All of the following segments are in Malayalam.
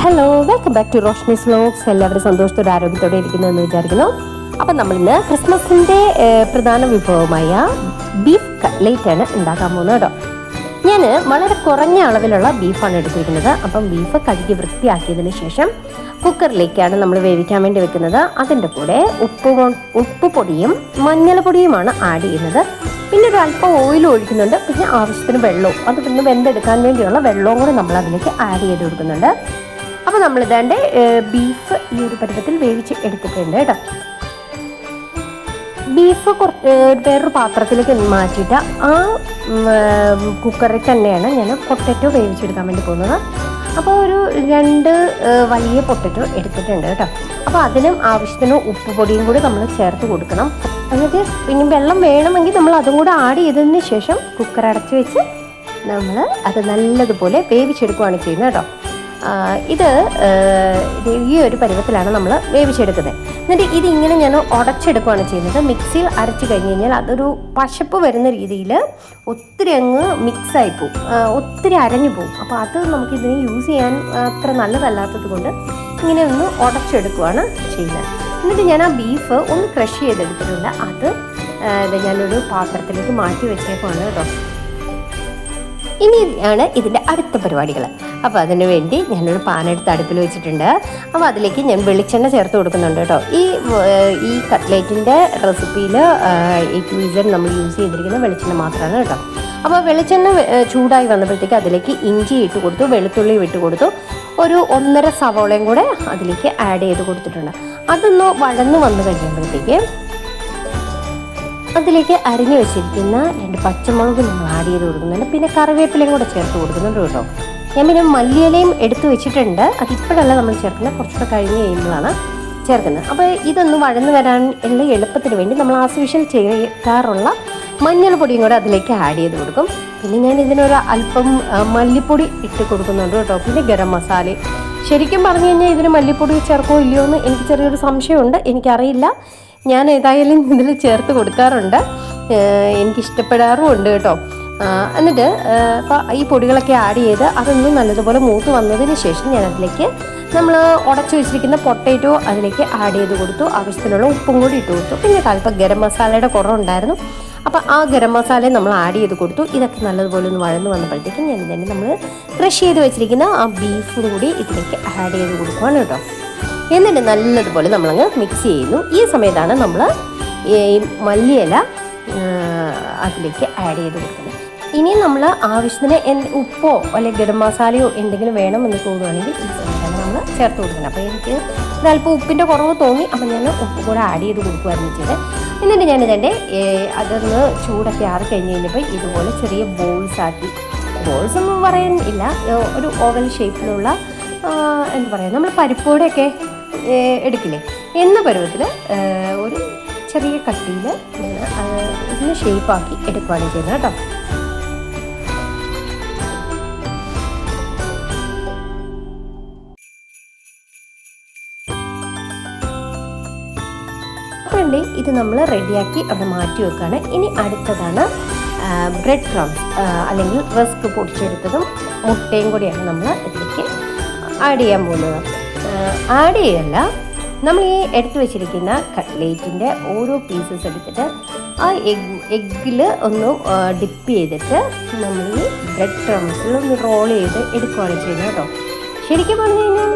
Hello, welcome back to Roshni's vlogs. എല്ലാവരും സന്തോഷത്തോടെ ആരോഗ്യത്തോടെ ഇരിക്കുന്നതെന്ന് വിചാരിക്കുന്നു. അപ്പം നമ്മളിന്ന് ക്രിസ്മസിൻ്റെ പ്രധാന വിഭവമായ ബീഫ് കട്ട്ലേറ്റ് ആണ് ഉണ്ടാക്കാൻ പോകുന്നത് കേട്ടോ. ഞാൻ വളരെ കുറഞ്ഞ അളവിലുള്ള ബീഫാണ് എടുത്തിരിക്കുന്നത്. അപ്പം ബീഫ് കഴുകി വൃത്തിയാക്കിയതിന് ശേഷം കുക്കറിലേക്കാണ് നമ്മൾ വേവിക്കാൻ വേണ്ടി വെക്കുന്നത്. അതിൻ്റെ കൂടെ ഉപ്പ് പൊടിയും മഞ്ഞൾപ്പൊടിയുമാണ് ആഡ് ചെയ്യുന്നത്. പിന്നെ ഒരു അല്പം ഓയിൽ ഒഴിക്കുന്നുണ്ട്. പിന്നെ ആവശ്യത്തിന് വെള്ളവും, അത് പിന്നെ വെന്തെടുക്കാൻ വേണ്ടിയുള്ള വെള്ളവും കൂടെ നമ്മൾ അതിലേക്ക് ആഡ് ചെയ്ത് കൊടുക്കുന്നുണ്ട്. അപ്പോൾ നമ്മളിതാണ്ട് ബീഫ് ഈ ഒരു പരുവത്തിൽ വേവിച്ച് എടുത്തിട്ടുണ്ട് കേട്ടോ. ബീഫ് വേറൊരു പാത്രത്തിലേക്ക് മാറ്റിയിട്ട് ആ കുക്കറിൽ തന്നെയാണ് ഞാൻ പൊട്ടറ്റോ വേവിച്ചെടുക്കാൻ വേണ്ടി പോകുന്നത്. അപ്പോൾ ഒരു 2 വലിയ പൊട്ടറ്റോ എടുത്തിട്ടുണ്ട് കേട്ടോ. അപ്പോൾ അതിനും ആവശ്യത്തിന് ഉപ്പ് പൊടിയും കൂടി നമ്മൾ ചേർത്ത് കൊടുക്കണം. എന്നിട്ട് പിന്നെ വെള്ളം വേണമെങ്കിൽ നമ്മൾ അതും കൂടെ ആഡ് ചെയ്തതിന് ശേഷം കുക്കർ അടച്ച് വെച്ച് നമ്മൾ അത് നല്ലതുപോലെ വേവിച്ചെടുക്കുകയാണ് ചെയ്യുന്നത് കേട്ടോ. ഇത് ഈ ഒരു പരുവത്തിലാണ് നമ്മൾ വേവിച്ചെടുക്കുന്നത്. എന്നിട്ട് ഇതിങ്ങനെ ഞാൻ ഉടച്ചെടുക്കുകയാണ് ചെയ്യുന്നത്. മിക്സിയിൽ അരച്ച് കഴിഞ്ഞ് കഴിഞ്ഞാൽ അതൊരു പശപ്പ് വരുന്ന രീതിയിൽ ഒത്തിരി അങ്ങ് മിക്സായി പോവും, ഒത്തിരി അരഞ്ഞു പോവും. അപ്പോൾ അത് നമുക്കിതിനെ യൂസ് ചെയ്യാൻ അത്ര നല്ലതല്ലാത്തത് കൊണ്ട് ഇങ്ങനെ ഒന്ന് ഉടച്ചെടുക്കുകയാണ് ചെയ്യുന്നത്. എന്നിട്ട് ഞാൻ ആ ബീഫ് ഒന്ന് ക്രഷ് ചെയ്തെടുത്തിട്ടുണ്ട്. അത് ഞാനൊരു പാത്രത്തിലേക്ക് മാറ്റി വെച്ചേക്കുവാണ് കേട്ടോ. ഇനിയാണ് ഇതിൻ്റെ അടുത്ത പരിപാടികൾ. അപ്പോൾ അതിന് വേണ്ടി ഞാനൊരു പാനെടുത്ത് അടുപ്പിൽ വെച്ചിട്ടുണ്ട്. അപ്പോൾ അതിലേക്ക് ഞാൻ വെളിച്ചെണ്ണ ചേർത്ത് കൊടുക്കുന്നുണ്ട് കേട്ടോ. ഈ കട്ട്ലേറ്റിൻ്റെ റെസിപ്പിയിൽ ഏറ്റവും നമ്മൾ യൂസ് ചെയ്തിരിക്കുന്ന വെളിച്ചെണ്ണ മാത്രമാണ് കേട്ടോ. അപ്പോൾ വെളിച്ചെണ്ണ ചൂടായി വന്നപ്പോഴത്തേക്ക് അതിലേക്ക് ഇഞ്ചി ഇട്ട് കൊടുത്തു, വെളുത്തുള്ളി ഇട്ട് കൊടുത്തു, ഒരു 1.5 സവോളയും കൂടെ അതിലേക്ക് ആഡ് ചെയ്ത് കൊടുത്തിട്ടുണ്ട്. അതൊന്ന് വഴന്ന് വന്നു കഴിയുമ്പോഴത്തേക്ക് അതിലേക്ക് അരിഞ്ഞു വെച്ചിരിക്കുന്ന 2 പച്ചമുളക് നമ്മൾ ആഡ് ചെയ്ത് കൊടുക്കുന്നുണ്ട്. പിന്നെ കറിവേപ്പിലയും കൂടെ ചേർത്ത് കൊടുക്കുന്നുണ്ട് കേട്ടോ. ഞാൻ പിന്നെ മല്ലിയിലയും എടുത്ത് വെച്ചിട്ടുണ്ട്. അതിപ്പോഴല്ല നമ്മൾ ചേർക്കുന്നത്, കുറച്ചുകൂടെ കഴിഞ്ഞ് കഴിയുമ്പോഴാണ് ചേർക്കുന്നത്. അപ്പോൾ ഇതൊന്ന് വഴന്ന് വരാൻ ഉള്ള എളുപ്പത്തിന് വേണ്ടി നമ്മൾ ആസ്യൂഷ്വൽ ചേർക്കാറുള്ള മഞ്ഞൾപ്പൊടിയും കൂടെ അതിലേക്ക് ആഡ് ചെയ്ത് കൊടുക്കും. പിന്നെ ഞാൻ ഇതിനൊരു അല്പം മല്ലിപ്പൊടി ഇട്ട് കൊടുക്കുന്നുണ്ട് കേട്ടോ. പിന്നെ ഗരം മസാല. ശരിക്കും പറഞ്ഞു കഴിഞ്ഞാൽ ഇതിന് മല്ലിപ്പൊടി ചേർക്കോ ഇല്ലയോ എന്ന് എനിക്ക് ചെറിയൊരു സംശയമുണ്ട്, എനിക്കറിയില്ല. ഞാൻ ഏതായാലും ഇതിൽ ചേർത്ത് കൊടുക്കാറുണ്ട്, എനിക്കിഷ്ടപ്പെടാറും ഉണ്ട് കേട്ടോ. എന്നിട്ട് അപ്പോൾ ഈ പൊടികളൊക്കെ ആഡ് ചെയ്ത് അതൊന്ന് നല്ലതുപോലെ മൂത്ത് വന്നതിന് ശേഷം ഞാൻ അതിലേക്ക് നമ്മൾ ഉടച്ചു വെച്ചിരിക്കുന്ന പൊട്ടറ്റോ അതിലേക്ക് ആഡ് ചെയ്ത് കൊടുത്തു. ആവശ്യത്തിനുള്ള ഉപ്പും കൂടി ഇട്ട് കൊടുത്തു. പിന്നെ അല്പം ഗരം മസാലയുടെ കുറവുണ്ടായിരുന്നു, അപ്പോൾ ആ ഗരം മസാലയും നമ്മൾ ആഡ് ചെയ്ത് കൊടുത്തു. ഇതൊക്കെ നല്ലതുപോലെ ഒന്ന് വഴന്ന് വന്നപ്പോഴത്തേക്കും ഞാൻ തന്നെ നമ്മൾ ക്രഷ് ചെയ്ത് വെച്ചിരിക്കുന്ന ആ ബീഫും കൂടി ഇതിലേക്ക് ആഡ് ചെയ്ത് കൊടുക്കുകയാണ് കേട്ടോ. എന്നിട്ട് നല്ലതുപോലെ നമ്മളങ്ങ് മിക്സ് ചെയ്യുന്നു. ഈ സമയത്താണ് നമ്മൾ ഈ മല്ലിയില അതിലേക്ക് ആഡ് ചെയ്ത് കൊടുക്കുന്നത്. ഇനി നമ്മൾ ആവശ്യത്തിന് ഉപ്പോ അല്ലെങ്കിൽ ഗരം മസാലയോ എന്തെങ്കിലും വേണമെന്ന് തോന്നുകയാണെങ്കിൽ ഈ സമയത്താണ് നമ്മൾ ചേർത്ത് കൊടുക്കുന്നത്. അപ്പോൾ എനിക്ക് ഒരല്പം ഉപ്പിൻ്റെ കുറവ് തോന്നി, അപ്പോൾ ഞാൻ ഉപ്പ് കൂടെ ആഡ് ചെയ്ത് കൊടുക്കുമായിരുന്നു ചെയ്തത്. എന്നിട്ട് ഞാനിതെൻ്റെ അതൊന്ന് ചൂടൊക്കെ ആറി കഴിഞ്ഞ് കഴിഞ്ഞപ്പോൾ ഇതുപോലെ ചെറിയ ബോൾസാക്കി, ബോൾസ് ഒന്നും പറയാൻ ഇല്ല, ഒരു ഓവൽ ഷേപ്പിലുള്ള എന്താ പറയുക, നമ്മൾ പരിപ്പോടെയൊക്കെ എടുക്കില്ലേ എന്ന പരുവത്തിൽ ഒരു ചെറിയ കട്ടിയിൽ ഇതിന് ഷേപ്പാക്കി എടുക്കുകയാണ് ചെയ്യുന്നത് കേട്ടോ. വേണ്ടി ഇത് നമ്മൾ റെഡിയാക്കി അവിടെ മാറ്റി വെക്കുകയാണ്. ഇനി അടുത്തതാണ് ബ്രെഡ് ക്രംസ് അല്ലെങ്കിൽ റസ്ക് പൊടിച്ചെടുത്തതും മുട്ടയും കൂടിയാണ് നമ്മൾ ഇതിലേക്ക് ആഡ് ചെയ്യാൻ പോകുന്നത്. ആഡ് ചെയ്യല്ല, നമ്മൾ ഈ എടുത്തു വെച്ചിരിക്കുന്ന കട്ട്ലേറ്റിൻ്റെ ഓരോ പീസസ് എടുത്തിട്ട് ആ എഗ്ഗിൽ ഒന്ന് ഡിപ്പ് ചെയ്തിട്ട് നമ്മൾ ഈ ബ്രെഡ് ക്രംസിൽ ഒന്ന് റോൾ ചെയ്ത് എടുക്കുകയാണ് ചെയ്യുന്നത് കേട്ടോ. ശരിക്കും പറഞ്ഞു കഴിഞ്ഞാൽ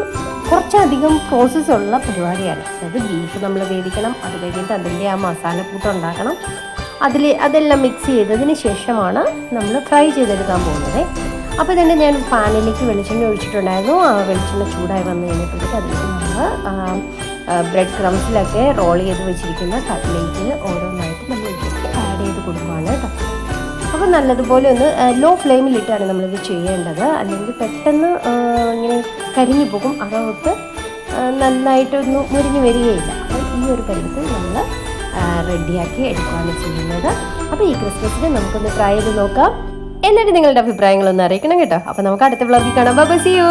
കുറച്ചധികം പ്രോസസ്സുള്ള പരിപാടിയാണ്. അതായത് ബീഫ് നമ്മൾ വേവിക്കണം, അത് കഴിഞ്ഞിട്ട് അതിൻ്റെ ആ മസാലക്കൂട്ട് ഉണ്ടാക്കണം, അതെല്ലാം മിക്സ് ചെയ്തതിന് ശേഷമാണ് നമ്മൾ ഫ്രൈ ചെയ്തെടുക്കാൻ പോകുന്നത്. അപ്പോൾ തന്നെ ഞാൻ പാനിലേക്ക് വെളിച്ചെണ്ണ ഒഴിച്ചിട്ടുണ്ടായിരുന്നു. ആ വെളിച്ചെണ്ണ ചൂടായി വന്നു കഴിഞ്ഞപ്പോഴത്തേക്ക് അതിലേക്ക് നമ്മൾ ബ്രെഡ് ക്രംസിലൊക്കെ റോൾ ചെയ്ത് വെച്ചിരിക്കുന്ന കട്ട്ലേറ്റിൽ ഓരോന്നായിട്ട് നമ്മൾ ഇതിലേക്ക് ആഡ് ചെയ്ത് കൊടുക്കുകയാണ് കേട്ടോ. അപ്പോൾ നല്ലതുപോലെ ഒന്ന് ലോ ഫ്ലെയിമിലിട്ടാണ് നമ്മളിത് ചെയ്യേണ്ടത്, അല്ലെങ്കിൽ പെട്ടെന്ന് ഇങ്ങനെ കരിഞ്ഞു പോകും, അതോട്ട് നന്നായിട്ടൊന്നും മുരിഞ്ഞ് വരികയില്ല. അപ്പോൾ ഈ ഒരു പരുവത്തിൽ നമ്മൾ റെഡിയാക്കി എടുക്കുകയാണ് ചെയ്യുന്നത്. അപ്പോൾ ഈ ക്രിസ്മസിന് നമുക്കൊന്ന് ട്രൈ ചെയ്ത് നോക്കാം. എന്നിട്ട് നിങ്ങളുടെ അഭിപ്രായങ്ങളൊന്ന് അറിയിക്കണം കേട്ടോ. അപ്പോൾ നമുക്ക് അടുത്ത വ്ളോഗിൽ കാണാം. Bye, see U.